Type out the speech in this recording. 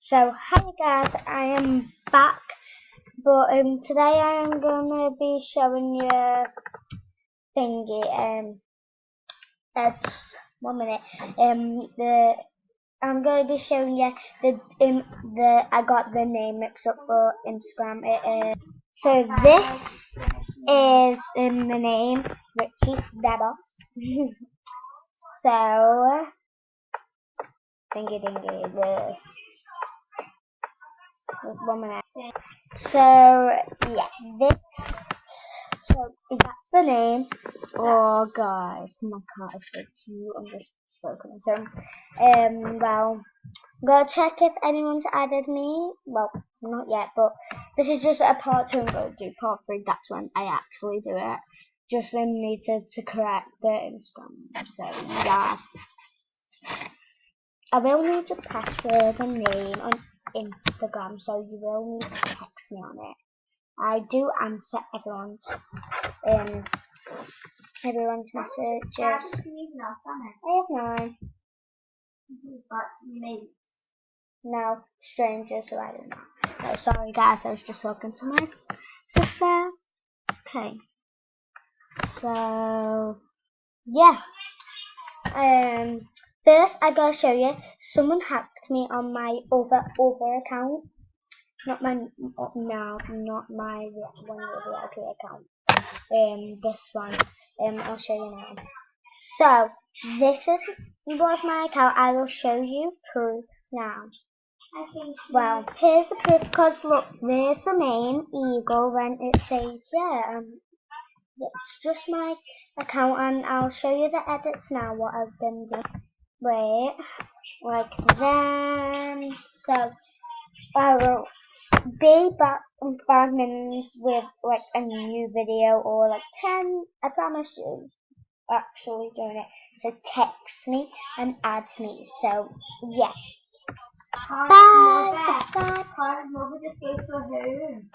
So hi guys, I am back, but today I am gonna be showing you thingy. It's 1 minute. The I'm gonna be showing you the I got the name mixed up for Instagram. It is this is in the name Richie Dabos. So thingy the 1 minute. So yeah, this. So that's the name. Oh guys, my cat is so cute. I'm just stroking it. So well, I'm gonna check if anyone's added me. Well, not yet, but this is just a part 2. I'm gonna do part 3. That's when I actually do it. Just needed to correct the Instagram. So yes, I will need your password and name on Instagram. So you will need to text me on it. I do answer um everyone's messages. I have 9. But mates. No, strangers who I don't know. Oh, sorry guys, I was just talking to my sister. Okay. So yeah. First I gotta show you. Someone hacked me on my other account. Not my not my one VIP account. This one. I'll show you now. So this was my account. I will show you proof now. Well, here's the proof because look, there's the name Eagle when it says it's just my account, and I'll show you the edits now. What I've been doing. Wait, like then. So I will be back in 5 minutes with like a new video or like 10. I promise you. Actually doing it. So text me and add me. So yeah. Bye. Subscribe. Mother just gave to her home.